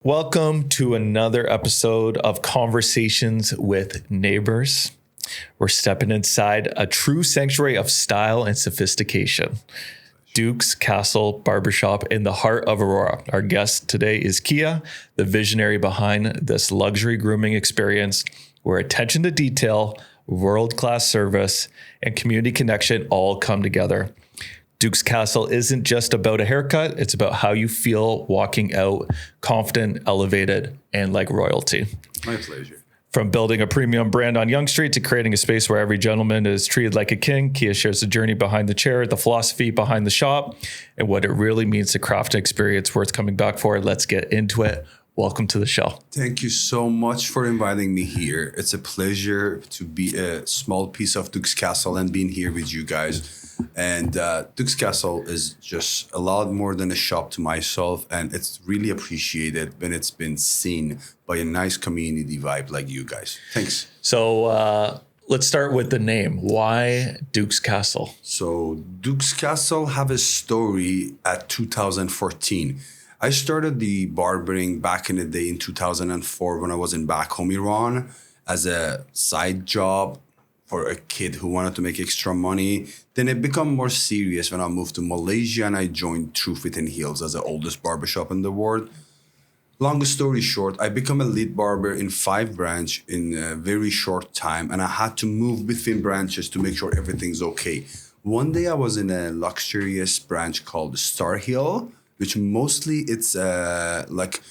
Welcome to another episode of Conversations with Neighbours. We're stepping inside a true sanctuary of style and sophistication. Dukes Castle Barbershop in the heart of Aurora. Our guest today is Kia, the visionary behind this luxury grooming experience where attention to detail, world-class service, and community connection all come together. Dukes Castle isn't just about a haircut, it's about how you feel walking out confident, elevated, and like royalty. My pleasure. From building a premium brand on Yonge Street to creating a space where every gentleman is treated like a king, Kia shares the journey behind the chair, the philosophy behind the shop, and what it really means to craft an experience worth coming back for. Let's get into it. Welcome to the show. Thank you so much for inviting me here. It's a pleasure to be a small piece of Dukes Castle and being here with you guys. And Dukes Castle is just a lot more than a shop to myself, and it's really appreciated when it's been seen by a nice community vibe like you guys. Thanks. So let's start with the name. Why Dukes Castle? So Dukes Castle have a story at 2014. I started the barbering back in the day in 2004 when I was in back home Iran as a side job for a kid who wanted to make extra money. Then it became more serious when I moved to Malaysia and I joined Truth Within Heels as the oldest barbershop in the world. Long story short, I became a lead barber in 5 branches in a very short time, and I had to move between branches to make sure everything's okay. One day I was in a luxurious branch called Star Hill, which mostly it's like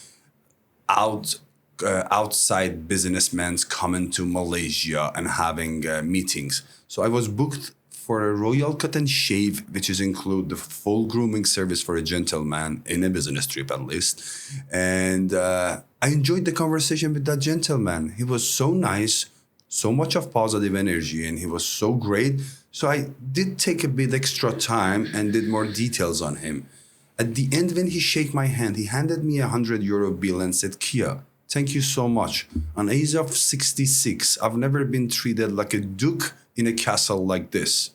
outside businessmen coming to Malaysia and having meetings. So I was booked for a royal cut and shave, which is include the full grooming service for a gentleman in a business trip at least. And I enjoyed the conversation with that gentleman. He was so nice, so much of positive energy, and he was so great. So I did take a bit extra time and did more details on him. At the end, when he shook my hand, he handed me a €100 bill and said, "Kia, thank you so much. On age of 66, I've never been treated like a duke in a castle like this."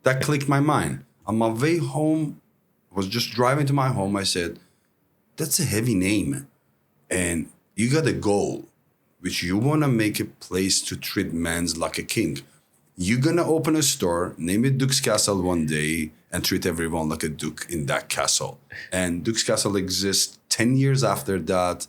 That clicked my mind. On my way home, I was just driving to my home. I said, "That's a heavy name. And you got a goal, which you want to make a place to treat men like a king. You're going to open a store, name it Dukes Castle one day, and treat everyone like a duke in that castle." And Dukes Castle exists 10 years after that,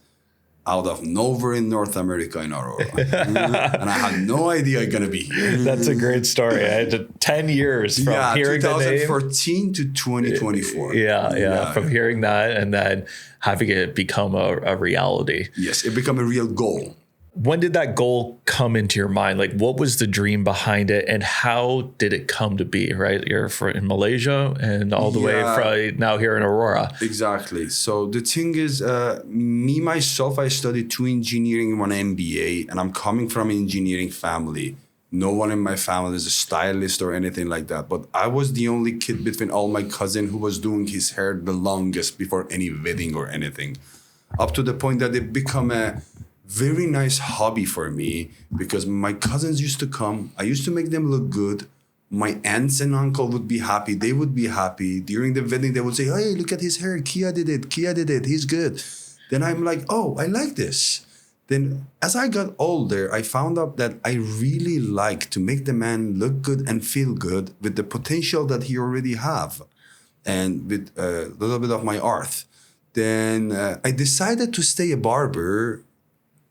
out of nowhere in North America in Aurora. And I had no idea I'm going to be here. That's a great story. I had 10 years from hearing the name. 2014 to 2024. Yeah. From hearing that and then having it become a reality. Yes, it became a real goal. When did that goal come into your mind? Like, what was the dream behind it and how did it come to be, right? You're in Malaysia and all the way from now here in Aurora. Exactly. So the thing is, myself, I studied 2 engineering, 1 MBA, and I'm coming from an engineering family. No one in my family is a stylist or anything like that. But I was the only kid between all my cousins who was doing his hair the longest before any wedding or anything. Up to the point that it became a very nice hobby for me because my cousins used to come. I used to make them look good. My aunts and uncle would be happy. They would be happy. During the wedding, they would say, "Hey, look at his hair. Kia did it. He's good." Then I'm like, "Oh, I like this." Then as I got older, I found out that I really like to make the man look good and feel good with the potential that he already have and with a little bit of my art. Then I decided to stay a barber.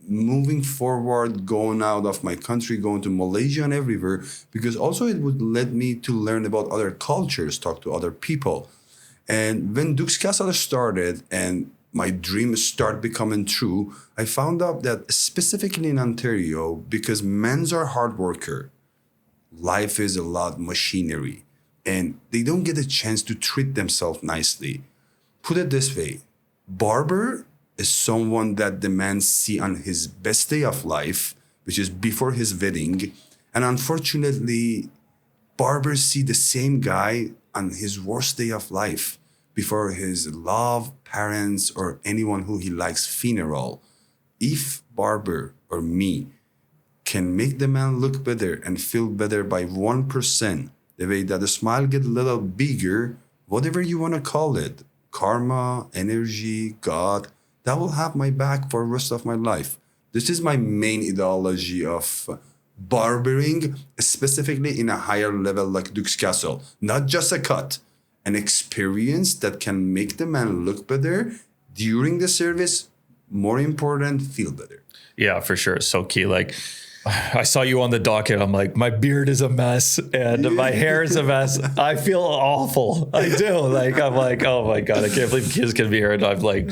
Moving forward, going out of my country, going to Malaysia and everywhere, because also it would let me to learn about other cultures, talk to other people. And when Dukes Castle started and my dreams start becoming true, I found out that specifically in Ontario, because men's are hard worker, life is a lot machinery, and they don't get a chance to treat themselves nicely. Put it this way, barber is someone that the man see on his best day of life, which is before his wedding. And unfortunately, barbers see the same guy on his worst day of life, before his love, parents, or anyone who he likes funeral. If barber or me can make the man look better and feel better by 1%, the way that the smile get a little bigger, whatever you want to call it, karma, energy, God, that will have my back for the rest of my life. This is my main ideology of barbering, specifically in a higher level like Dukes Castle. Not just a cut, an experience that can make the man look better during the service. More important, feel better. Yeah, for sure. It's so key. Like, I saw you on the docket. I'm like, my beard is a mess and my hair is a mess. I feel awful. I do. Like, I'm like, oh my God, I can't believe kids can be here. And I'm like,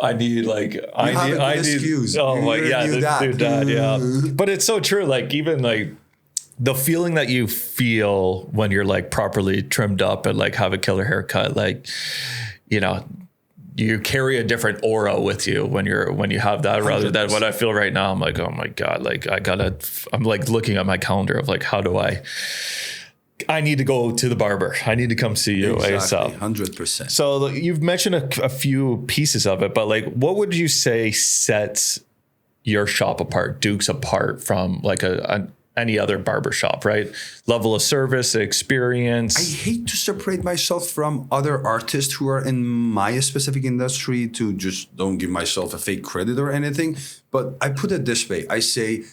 I need. Excuse. Oh my, yeah, do that. Yeah. But it's so true. Like, even like the feeling that you feel when you're like properly trimmed up and like have a killer haircut, like, you know, you carry a different aura with you when you have that, rather 100%. Than what I feel right now. I'm like, oh my God, like I'm like looking at my calendar of like, how do I need to go to the barber. I need to come see you. Exactly, 100%. So you've mentioned a few pieces of it, but like, what would you say sets your shop apart, Dukes apart from like any other barbershop, right? Level of service, experience. I hate to separate myself from other artists who are in my specific industry to just don't give myself a fake credit or anything. But I put it this way. I say,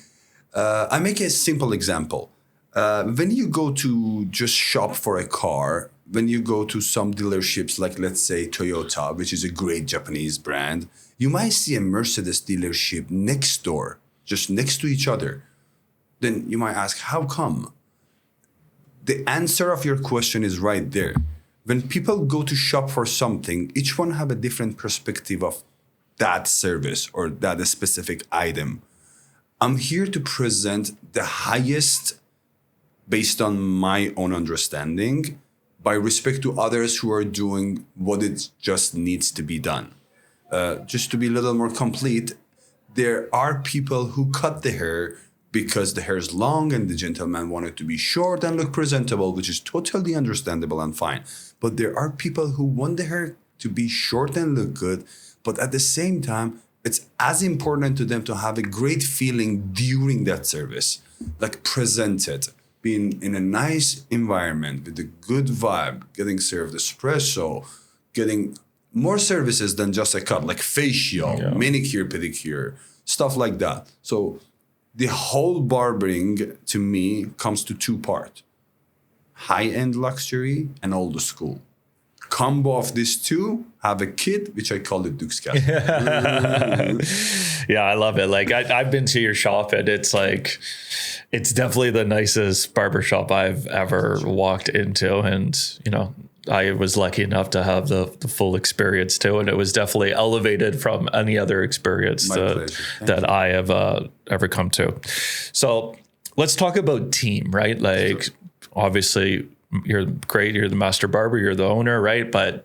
I make a simple example. When you go to just shop for a car, when you go to some dealerships, like let's say Toyota, which is a great Japanese brand, you might see a Mercedes dealership next door, just next to each other. Then you might ask, how come? The answer of your question is right there. When people go to shop for something, each one have a different perspective of that service or that specific item. I'm here to present the highest based on my own understanding, by respect to others who are doing what it just needs to be done. Just to be a little more complete, there are people who cut the hair because the hair is long and the gentleman wanted to be short and look presentable, which is totally understandable and fine. But there are people who want the hair to be short and look good, but at the same time, it's as important to them to have a great feeling during that service, like presented, being in a nice environment with a good vibe, getting served espresso, getting more services than just a cut, like facial, manicure, pedicure, stuff like that. So the whole barbering, to me, comes to two parts. High-end luxury and old school. Combo of these two, have a kit, which I call the Dukes Castle. Yeah, I love it. Like, I've been to your shop, and it's like, it's definitely the nicest barbershop I've ever walked into. And, you know, I was lucky enough to have the full experience too. And it was definitely elevated from any other experience that I have ever come to. So let's talk about team, right? Like, obviously you're great. You're the master barber, you're the owner, right? But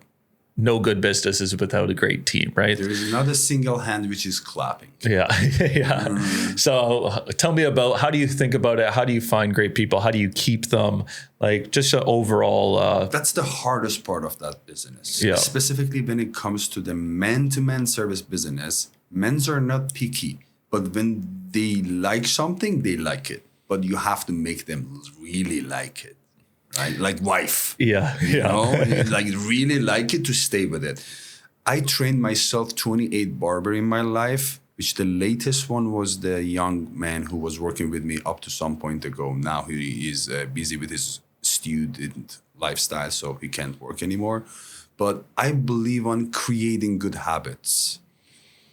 no good business is without a great team, right? There is not a single hand which is clapping. Yeah. Yeah. So tell me about, how do you think about it? How do you find great people? How do you keep them? Like, just an overall... That's the hardest part of that business. Yeah. Specifically when it comes to the man-to-man service business, men's are not picky. But when they like something, they like it. But you have to make them really like it. Right? Like wife. Yeah. You know? Like really like it to stay with it. I trained myself 28 barber in my life, which the latest one was the young man who was working with me up to some point ago. Now he is busy with his student lifestyle, so he can't work anymore. But I believe on creating good habits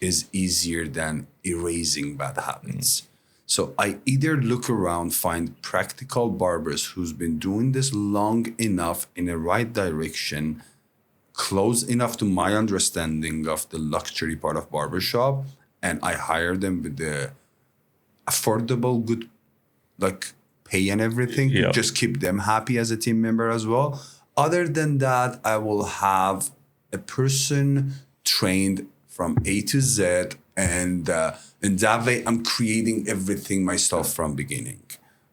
is easier than erasing bad habits. So I either look around, find practical barbers who's been doing this long enough in the right direction, close enough to my understanding of the luxury part of barbershop, and I hire them with the affordable, good, like pay and everything to just keep them happy as a team member as well. Other than that, I will have a person trained from A to Z, and in that way, I'm creating everything myself from beginning.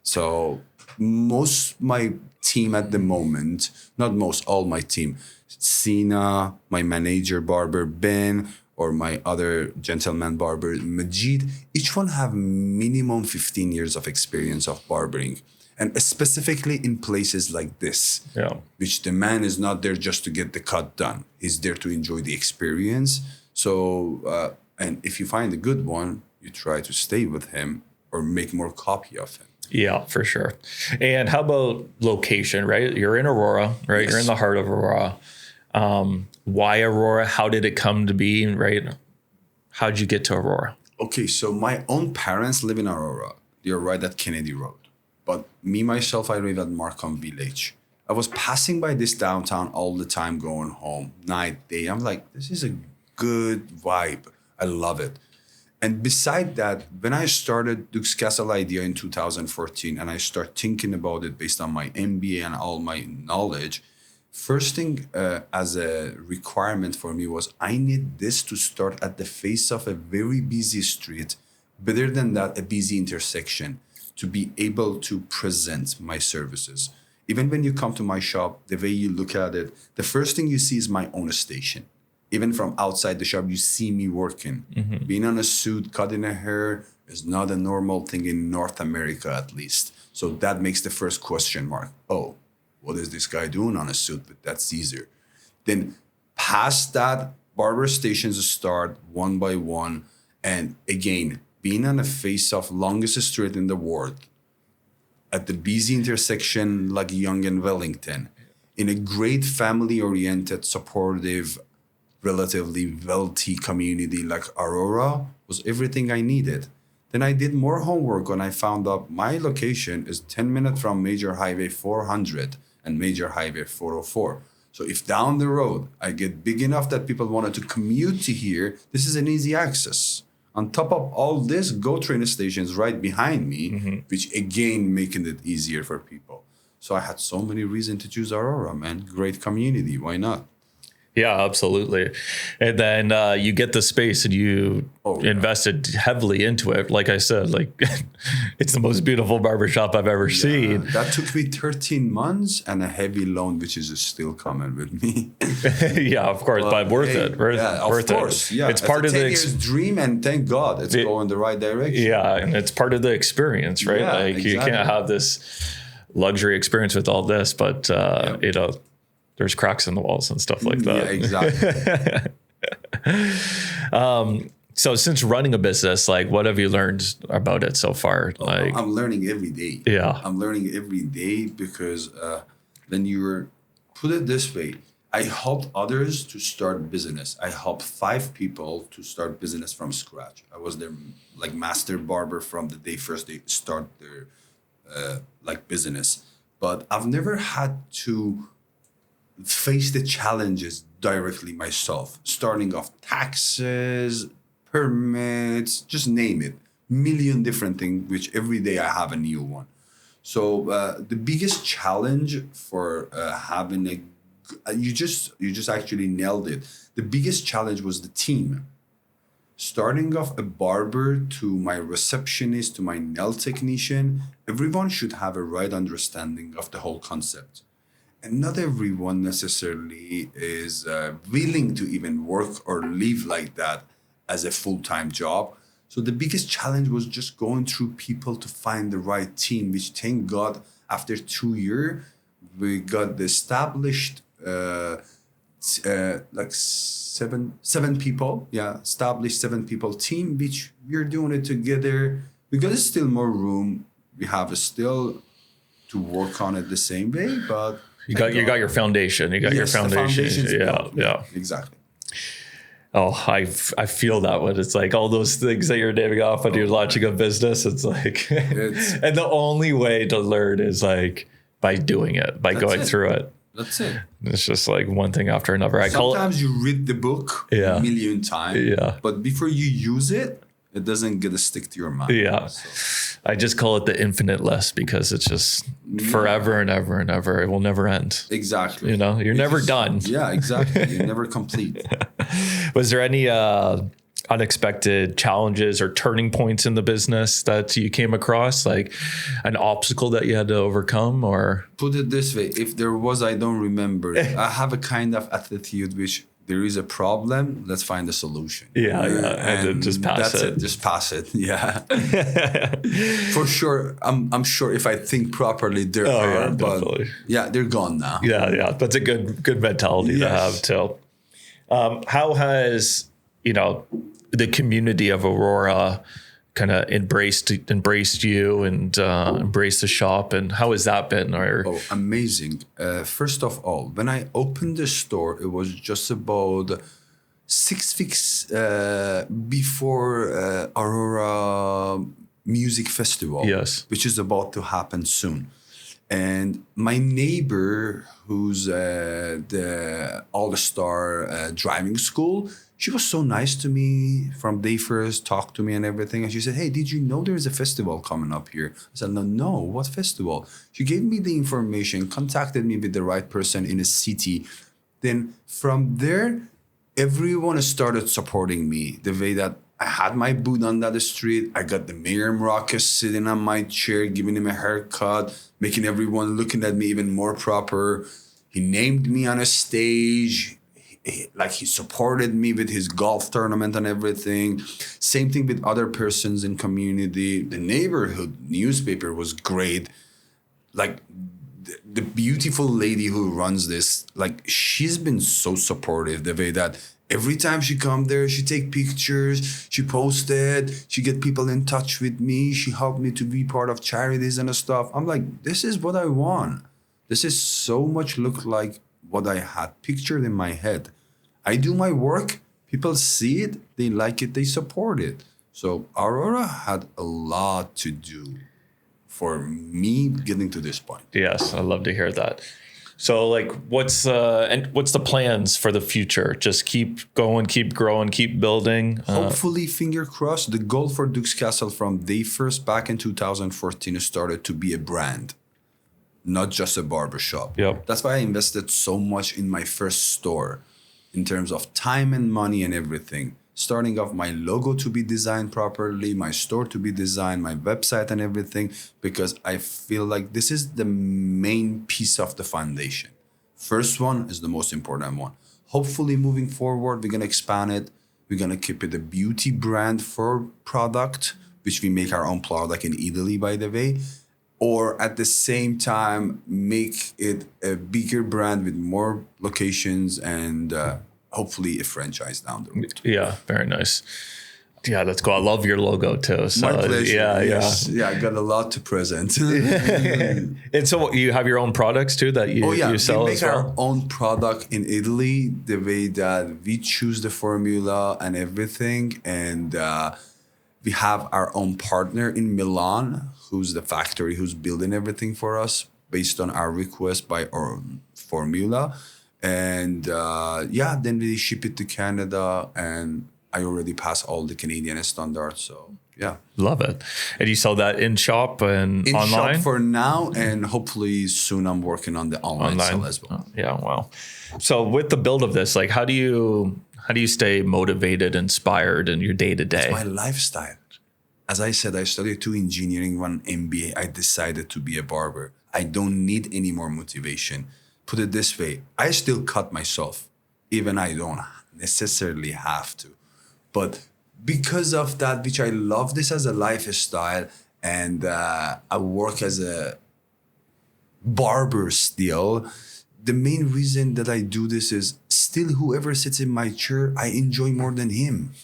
So most my team at the moment, not most, all my team, Sina, my manager barber Ben, or my other gentleman barber Majid, each one have minimum 15 years of experience of barbering. And specifically in places like this, which the man is not there just to get the cut done. He's there to enjoy the experience. So, and if you find a good one, you try to stay with him or make more copy of him. Yeah, for sure. And how about location, right? You're in Aurora, right? Yes. You're in the heart of Aurora. Why Aurora? How did it come to be, right? How'd you get to Aurora? Okay, so my own parents live in Aurora. They're right at Kennedy Road. But me, myself, I live at Markham Village. I was passing by this downtown all the time, going home, night, day. I'm like, this is a good vibe. I love it. And beside that, when I started Dukes Castle idea in 2014, and I start thinking about it based on my MBA and all my knowledge, first thing as a requirement for me was I need this to start at the face of a very busy street, better than that, a busy intersection, to be able to present my services. Even when you come to my shop, the way you look at it, the first thing you see is my own station. Even from outside the shop, you see me working. Mm-hmm. Being on a suit, cutting a hair is not a normal thing in North America, at least. So that makes the first question mark. Oh, what is this guy doing on a suit with that Caesar? Then past that, barber stations start one by one. And again, being on the face of longest street in the world, at the busy intersection like Yonge and Wellington, in a great family-oriented, supportive, relatively wealthy community like Aurora, was everything I needed. Then I did more homework when I found out my location is 10 minutes from Major Highway 400 and Major Highway 404. So if down the road I get big enough that people wanted to commute to here, this is an easy access. On top of all this, GO train stations right behind me, mm-hmm. which again making it easier for people. So I had so many reasons to choose Aurora, man. Great community. Why not? Yeah, absolutely. And then you get the space and you invested heavily into it. Like I said, like it's the most beautiful barbershop I've ever seen. That took me 13 months and a heavy loan, which is still coming with me. Yeah, of course, but worth it. Of course. Yeah, it's part of the 10 years dream, and thank God it's going the right direction. Yeah, and it's part of the experience, right? Yeah, like exactly. You can't have this luxury experience with all this, but you know, there's cracks in the walls and stuff like that. Yeah, exactly. So since running a business, like what have you learned about it so far? Like I'm learning every day. Yeah. I'm learning every day because when you're, put it this way, I helped others to start business. I helped 5 people to start business from scratch. I was their like master barber from the day first they start their like business. But I've never had to face the challenges directly myself, starting off taxes, permits, just name it, million different things, which every day I have a new one. So the biggest challenge for having you just actually nailed it. The biggest challenge was the team. Starting off a barber to my receptionist to my nail technician, everyone should have a right understanding of the whole concept. And not everyone necessarily is willing to even work or live like that as a full-time job. So the biggest challenge was just going through people to find the right team, which thank God after 2 years, we got the established like seven people. Yeah, established 7 people team, which we're doing it together. Because there's still more room. We have still to work on it the same way, but you got your foundation. You got your foundation. Yeah. Exactly. Oh, I feel that one. It's like all those things that you're naming off when you're launching a business. It's like, and the only way to learn is like by doing it, by going through it. That's it. It's just like one thing after another. Sometimes you read the book a million times, but before you use it, it doesn't get to stick to your mind. Yeah. So. I just call it the infinite list because it's just forever and ever and ever. It will never end. Exactly. You know, you're never done. Yeah, exactly. You're never complete. Was there any unexpected challenges or turning points in the business that you came across, like an obstacle that you had to overcome? Or put it this way, if there was, I don't remember. I have a kind of attitude which there is a problem, let's find a solution. Yeah. And then just pass it. Just pass it. Yeah. For sure. I'm sure if I think properly, there are, but they're gone now. Yeah. That's a good mentality to have too. How has the community of Aurora kind of embraced you and embraced the shop, and how has that been? Oh, amazing. First of all, when I opened the store, it was just about 6 weeks before Aurora Music Festival, yes, which is about to happen soon. And my neighbor, who's the all-star driving school, she was so nice to me from day first, talked to me and everything. And she said, hey, did you know there's a festival coming up here? I said, no, what festival? She gave me the information, contacted me with the right person in a city. Then from there, everyone started supporting me the way that I had my booth on that street. I got the mayor Marcus sitting on my chair, giving him a haircut, making everyone looking at me even more proper. He named me on a stage. He supported me with his golf tournament and everything. Same thing with other persons in community. The neighborhood newspaper was great. Like the beautiful lady who runs this, like she's been so supportive the way that every time she come there, she take pictures, she posted, she get people in touch with me. She helped me to be part of charities and stuff. I'm like, this is what I want. This is so much look like what I had pictured in my head. I do my work, people see it, they like it, they support it. So Aurora had a lot to do for me getting to this point. Yes, I love to hear that. So like what's the plans for the future? Just keep going, keep growing, keep building. Hopefully, finger crossed, the goal for Dukes Castle from day first back in 2014 started to be a brand, not just a barbershop. Yep. That's why I invested so much in my first store in terms of time and money and everything. Starting off my logo to be designed properly, my store to be designed, my website and everything, because I feel like this is the main piece of the foundation. First one is the most important one. Hopefully moving forward, we're going to expand it. We're going to keep it a beauty brand for product, which we make our own product in Italy, by the way. Or at the same time, make it a bigger brand with more locations and hopefully a franchise down the road. Yeah, very nice. Yeah, that's cool. I love your logo too. So, my pleasure. Yeah, yes. Yeah, I got a lot to present. And so you have your own products too that you sell we as make well? our own product in Italy, the way that we choose the formula and everything. And we have our own partner in Milan, who's the factory who's building everything for us based on our request by our formula. And then we ship it to Canada, and I already passed all the Canadian standards. So yeah, love it. And you sell that in shop and in online? shop for now, and hopefully soon I'm working on the online sale as well. Yeah, wow. So with the build of this, like how do you stay motivated, inspired in your day to day? It's my lifestyle. As I said, I studied 2 engineering, 1 MBA. I decided to be a barber. I don't need any more motivation. Put it this way, I still cut myself, even I don't necessarily have to. But because of that, which I love this as a lifestyle, and I work as a barber still, the main reason that I do this is still whoever sits in my chair, I enjoy more than him.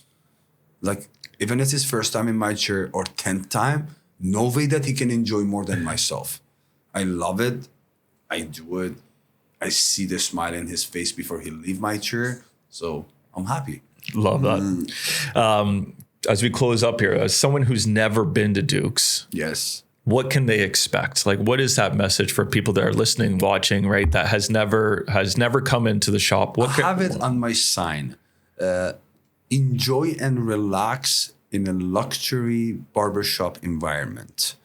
Like, even if it's his first time in my chair or 10th time, no way that he can enjoy more than myself. I love it. I do it. I see the smile in his face before he leave my chair. So I'm happy. Love that. As we close up here, as someone who's never been to Dukes, yes, what can they expect? Like, what is that message for people that are listening, watching, right? That has never come into the shop. I have it on my sign. Enjoy and relax in a luxury barbershop environment.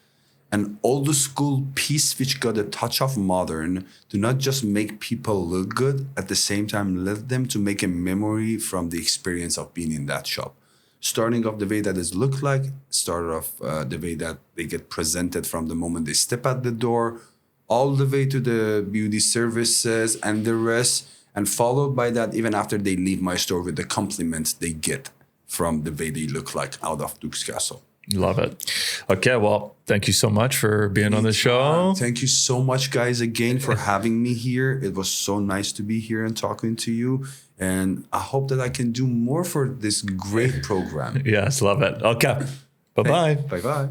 An old school piece which got a touch of modern do not just make people look good, at the same time let them to make a memory from the experience of being in that shop. Starting off the way that it look like, start off the way that they get presented from the moment they step at the door, all the way to the beauty services and the rest, and followed by that even after they leave my store with the compliments they get from the way they look like out of Dukes Castle. Love it. Okay, well, thank you so much for being on the show. Thank you so much, guys, again for having me here. It was so nice to be here and talking to you. And I hope that I can do more for this great program. Yes, love it. Okay, bye-bye. Bye-bye.